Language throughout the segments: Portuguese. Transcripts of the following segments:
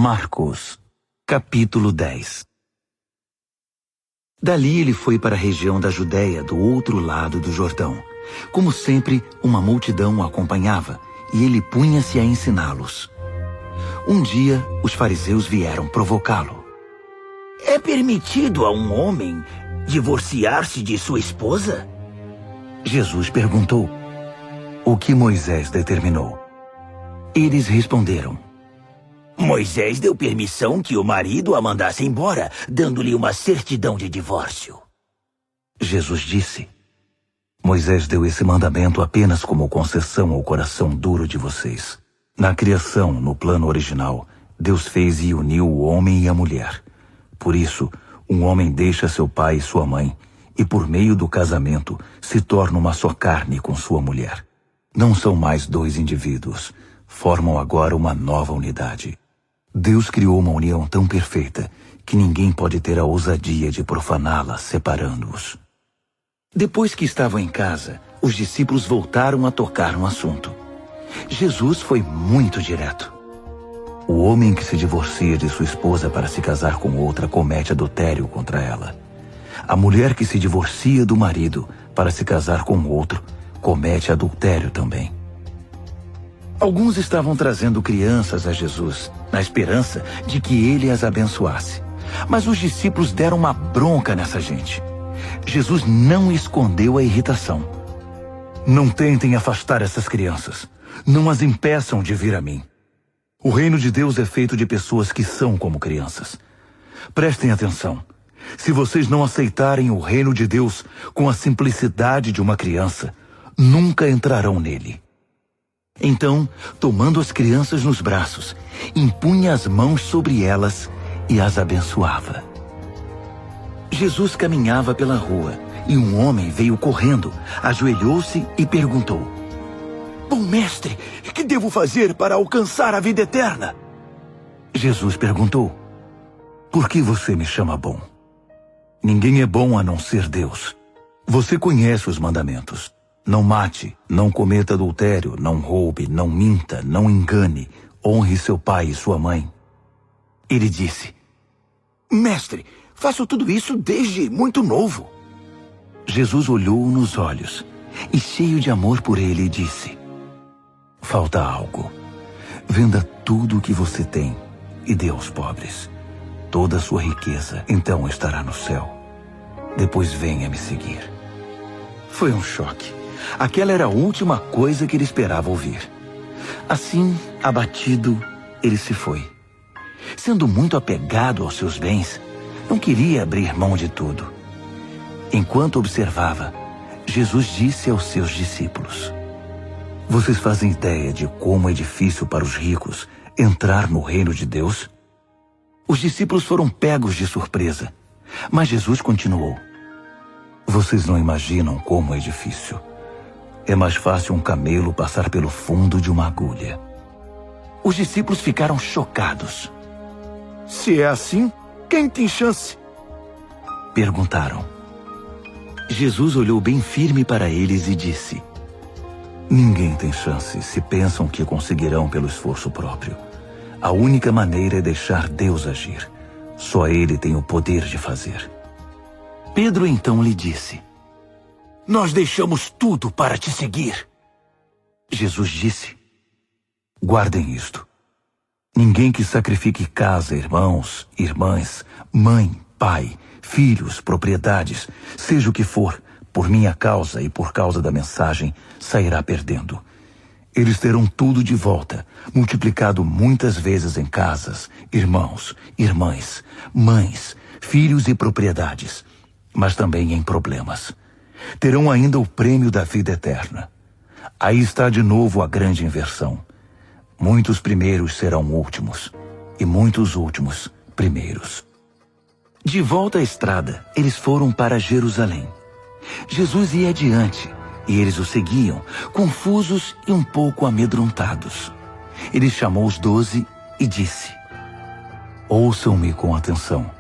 Marcos, capítulo 10. Dali ele foi para a região da Judéia, do outro lado do Jordão. Como sempre, uma multidão o acompanhava, e ele punha-se a ensiná-los. Um dia, os fariseus vieram provocá-lo. É permitido a um homem divorciar-se de sua esposa? Jesus perguntou: o que Moisés determinou? Eles responderam: Moisés deu permissão que o marido a mandasse embora, dando-lhe uma certidão de divórcio. Jesus disse: Moisés deu esse mandamento apenas como concessão ao coração duro de vocês. Na criação, no plano original, Deus fez e uniu o homem e a mulher. Por isso, um homem deixa seu pai e sua mãe, e por meio do casamento se torna uma só carne com sua mulher. Não são mais dois indivíduos, formam agora uma nova unidade. Deus criou uma união tão perfeita que ninguém pode ter a ousadia de profaná-la, separando-os. Depois que estavam em casa, os discípulos voltaram a tocar no assunto. Jesus foi muito direto. O homem que se divorcia de sua esposa para se casar com outra comete adultério contra ela. A mulher que se divorcia do marido para se casar com outro comete adultério também. Alguns estavam trazendo crianças a Jesus, na esperança de que ele as abençoasse. Mas os discípulos deram uma bronca nessa gente. Jesus não escondeu a irritação. Não tentem afastar essas crianças. Não as impeçam de vir a mim. O reino de Deus é feito de pessoas que são como crianças. Prestem atenção. Se vocês não aceitarem o reino de Deus com a simplicidade de uma criança, nunca entrarão nele. Então, tomando as crianças nos braços, impunha as mãos sobre elas e as abençoava. Jesus caminhava pela rua e um homem veio correndo, ajoelhou-se e perguntou: Bom mestre, que devo fazer para alcançar a vida eterna? Jesus perguntou: Por que você me chama bom? Ninguém é bom a não ser Deus. Você conhece os mandamentos. Não mate, não cometa adultério, não roube, não minta, não engane, honre seu pai e sua mãe. Ele disse: Mestre, faço tudo isso desde muito novo. Jesus olhou-o nos olhos e, cheio de amor por ele, disse: Falta algo. Venda tudo o que você tem e dê aos pobres. Toda a sua riqueza então estará no céu. Depois venha me seguir. Foi um choque. Aquela era a última coisa que ele esperava ouvir. Assim, abatido, ele se foi. Sendo muito apegado aos seus bens, não queria abrir mão de tudo. Enquanto observava, Jesus disse aos seus discípulos: Vocês fazem ideia de como é difícil para os ricos entrar no reino de Deus? Os discípulos foram pegos de surpresa, mas Jesus continuou: Vocês não imaginam como é difícil. É mais fácil um camelo passar pelo fundo de uma agulha. Os discípulos ficaram chocados. Se é assim, quem tem chance? Perguntaram. Jesus olhou bem firme para eles e disse: Ninguém tem chance se pensam que conseguirão pelo esforço próprio. A única maneira é deixar Deus agir. Só Ele tem o poder de fazer. Pedro então lhe disse: Nós deixamos tudo para te seguir. Jesus disse: Guardem isto. Ninguém que sacrifique casa, irmãos, irmãs, mãe, pai, filhos, propriedades, seja o que for, por minha causa e por causa da mensagem, sairá perdendo. Eles terão tudo de volta, multiplicado muitas vezes em casas, irmãos, irmãs, mães, filhos e propriedades, mas também em problemas. Terão ainda o prêmio da vida eterna. Aí está de novo a grande inversão. Muitos primeiros serão últimos, e muitos últimos primeiros. De volta à estrada, eles foram para Jerusalém. Jesus ia adiante, e eles o seguiam, confusos e um pouco amedrontados. Ele chamou os 12 e disse: Ouçam-me com atenção.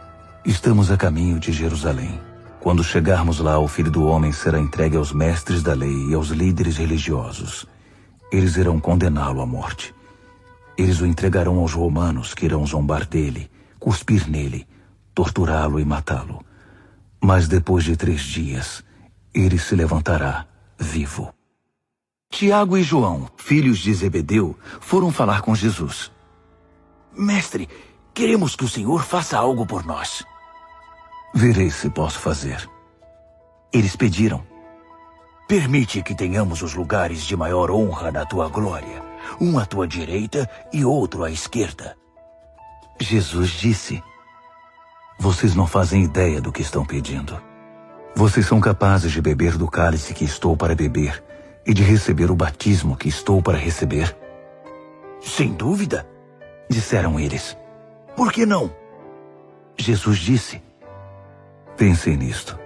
Estamos a caminho de Jerusalém. Quando chegarmos lá, o Filho do Homem será entregue aos mestres da lei e aos líderes religiosos. Eles irão condená-lo à morte. Eles o entregarão aos romanos, que irão zombar dele, cuspir nele, torturá-lo e matá-lo. Mas depois de 3 dias, ele se levantará vivo. Tiago e João, filhos de Zebedeu, foram falar com Jesus. Mestre, queremos que o Senhor faça algo por nós. Verei se posso fazer. Eles pediram. Permite que tenhamos os lugares de maior honra na tua glória, um à tua direita e outro à esquerda. Jesus disse: Vocês não fazem ideia do que estão pedindo. Vocês são capazes de beber do cálice que estou para beber e de receber o batismo que estou para receber? Sem dúvida, disseram eles. Por que não? Jesus disse: Pensem nisto.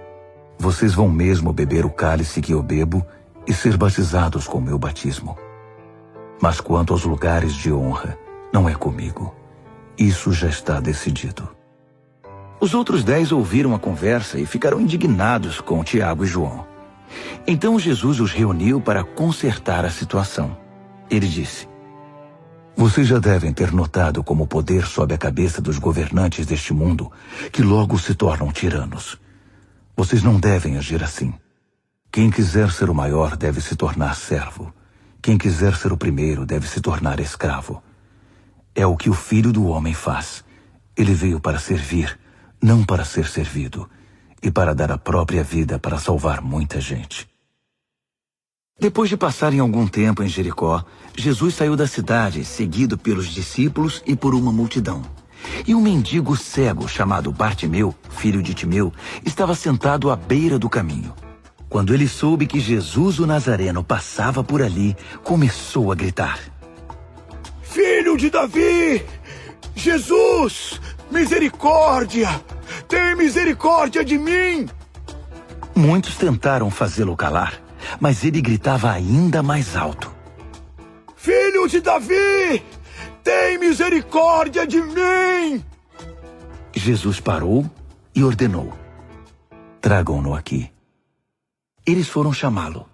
Vocês vão mesmo beber o cálice que eu bebo e ser batizados com o meu batismo. Mas quanto aos lugares de honra, não é comigo. Isso já está decidido. Os outros 10 ouviram a conversa e ficaram indignados com Tiago e João. Então Jesus os reuniu para consertar a situação. Ele disse: Vocês já devem ter notado como o poder sobe a cabeça dos governantes deste mundo, que logo se tornam tiranos. Vocês não devem agir assim. Quem quiser ser o maior deve se tornar servo. Quem quiser ser o primeiro deve se tornar escravo. É o que o Filho do Homem faz. Ele veio para servir, não para ser servido, e para dar a própria vida para salvar muita gente. Depois de passarem algum tempo em Jericó, Jesus saiu da cidade, seguido pelos discípulos e por uma multidão. E um mendigo cego chamado Bartimeu, filho de Timeu, estava sentado à beira do caminho. Quando ele soube que Jesus o Nazareno passava por ali, começou a gritar: Filho de Davi! Jesus! Misericórdia! Tem misericórdia de mim! Muitos tentaram fazê-lo calar, mas ele gritava ainda mais alto: Filho de Davi! Tem misericórdia de mim! Jesus parou e ordenou: Tragam-no aqui. Eles foram chamá-lo.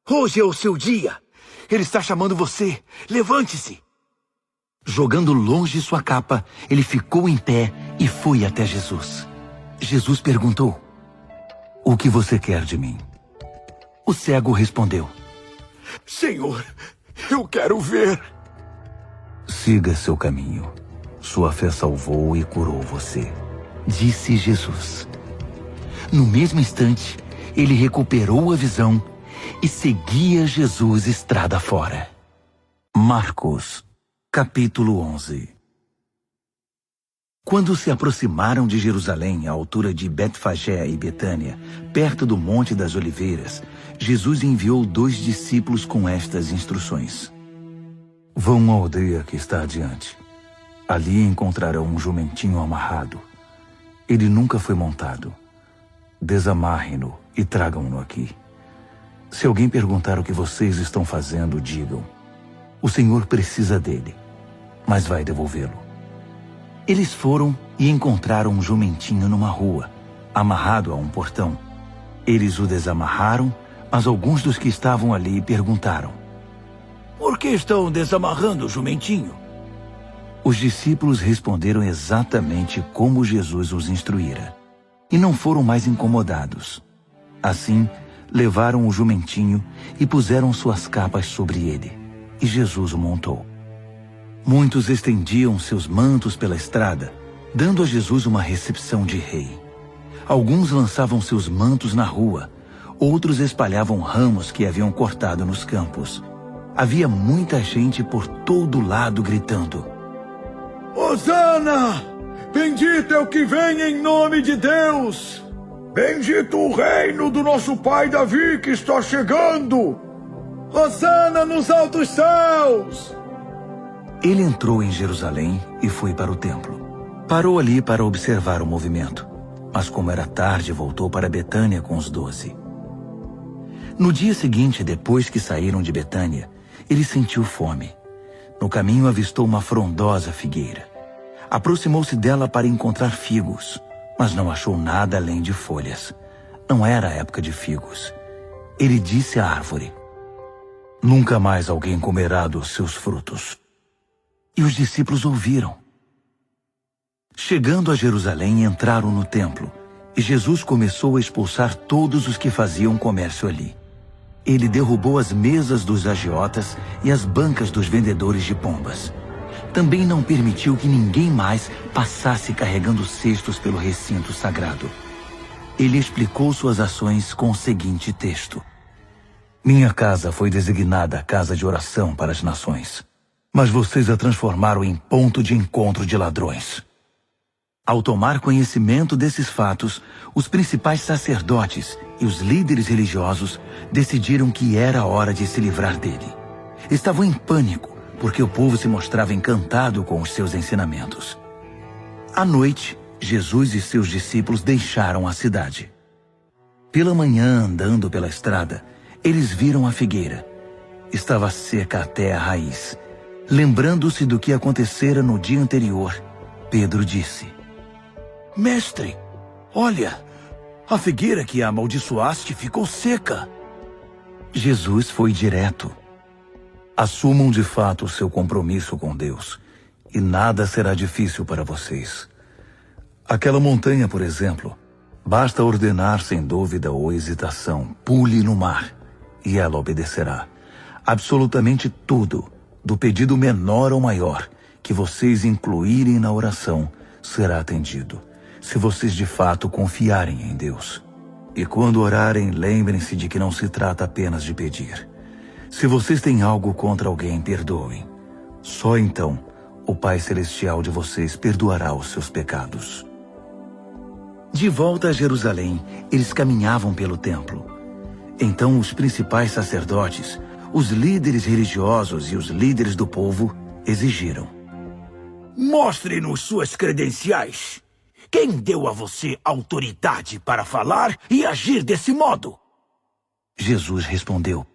Hoje é o seu dia. Ele está chamando você. Levante-se. Jogando longe sua capa, ele ficou em pé e foi até Jesus. Jesus perguntou: O que você quer de mim? O cego respondeu: Senhor, eu quero ver. Siga seu caminho. Sua fé salvou e curou você, disse Jesus. No mesmo instante, ele recuperou a visão e seguia Jesus estrada fora. Marcos, capítulo 11. Quando se aproximaram de Jerusalém, à altura de Betfagé e Betânia, perto do Monte das Oliveiras, Jesus enviou 2 discípulos com estas instruções: Vão à aldeia que está adiante. Ali encontrarão um jumentinho amarrado. Ele nunca foi montado. Desamarrem-no e tragam-no aqui. Se alguém perguntar o que vocês estão fazendo, digam: O Senhor precisa dele, mas vai devolvê-lo. Eles foram e encontraram um jumentinho numa rua, amarrado a um portão. Eles o desamarraram, mas alguns dos que estavam ali perguntaram: Por que estão desamarrando o jumentinho? Os discípulos responderam exatamente como Jesus os instruíra, e não foram mais incomodados. Assim, levaram o jumentinho e puseram suas capas sobre ele, e Jesus o montou. Muitos estendiam seus mantos pela estrada, dando a Jesus uma recepção de rei. Alguns lançavam seus mantos na rua, outros espalhavam ramos que haviam cortado nos campos. Havia muita gente por todo lado gritando: Hosana! Bendito é o que vem em nome de Deus! Bendito o reino do nosso pai Davi que está chegando! Hosana nos altos céus! Ele entrou em Jerusalém e foi para o templo. Parou ali para observar o movimento, mas como era tarde, voltou para Betânia com os 12. No dia seguinte, depois que saíram de Betânia, ele sentiu fome. No caminho avistou uma frondosa figueira. Aproximou-se dela para encontrar figos, mas não achou nada além de folhas. Não era a época de figos. Ele disse à árvore: Nunca mais alguém comerá dos seus frutos. E os discípulos ouviram. Chegando a Jerusalém, entraram no templo, e Jesus começou a expulsar todos os que faziam comércio ali. Ele derrubou as mesas dos agiotas e as bancas dos vendedores de pombas. Também não permitiu que ninguém mais passasse carregando cestos pelo recinto sagrado. Ele explicou suas ações com o seguinte texto: Minha casa foi designada casa de oração para as nações, mas vocês a transformaram em ponto de encontro de ladrões. Ao tomar conhecimento desses fatos, os principais sacerdotes e os líderes religiosos decidiram que era hora de se livrar dele. Estavam em pânico, porque o povo se mostrava encantado com os seus ensinamentos. À noite, Jesus e seus discípulos deixaram a cidade. Pela manhã, andando pela estrada, eles viram a figueira. Estava seca até a raiz. Lembrando-se do que acontecera no dia anterior, Pedro disse: Mestre, olha, a figueira que amaldiçoaste ficou seca. Jesus foi direto. Assumam de fato o seu compromisso com Deus, e nada será difícil para vocês. Aquela montanha, por exemplo, basta ordenar sem dúvida ou hesitação, pule no mar, e ela obedecerá. Absolutamente tudo, do pedido menor ao maior, que vocês incluírem na oração, será atendido, se vocês de fato confiarem em Deus. E quando orarem, lembrem-se de que não se trata apenas de pedir. Se vocês têm algo contra alguém, perdoem. Só então o Pai Celestial de vocês perdoará os seus pecados. De volta a Jerusalém, eles caminhavam pelo templo. Então os principais sacerdotes, os líderes religiosos e os líderes do povo exigiram: Mostre-nos suas credenciais. Quem deu a você autoridade para falar e agir desse modo? Jesus respondeu: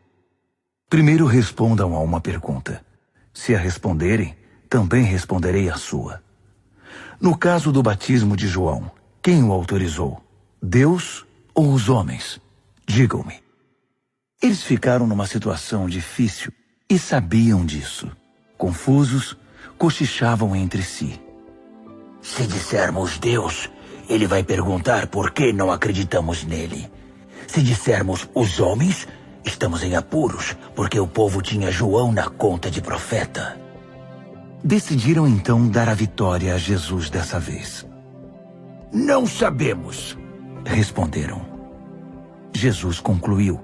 Primeiro respondam a uma pergunta. Se a responderem, também responderei a sua. No caso do batismo de João, quem o autorizou? Deus ou os homens? Digam-me. Eles ficaram numa situação difícil e sabiam disso. Confusos, cochichavam entre si. Se dissermos Deus, ele vai perguntar por que não acreditamos nele. Se dissermos os homens, estamos em apuros, porque o povo tinha João na conta de profeta. Decidiram então dar a vitória a Jesus dessa vez. Não sabemos, responderam. Jesus concluiu: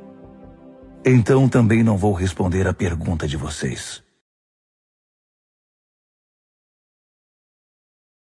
Então também não vou responder à pergunta de vocês.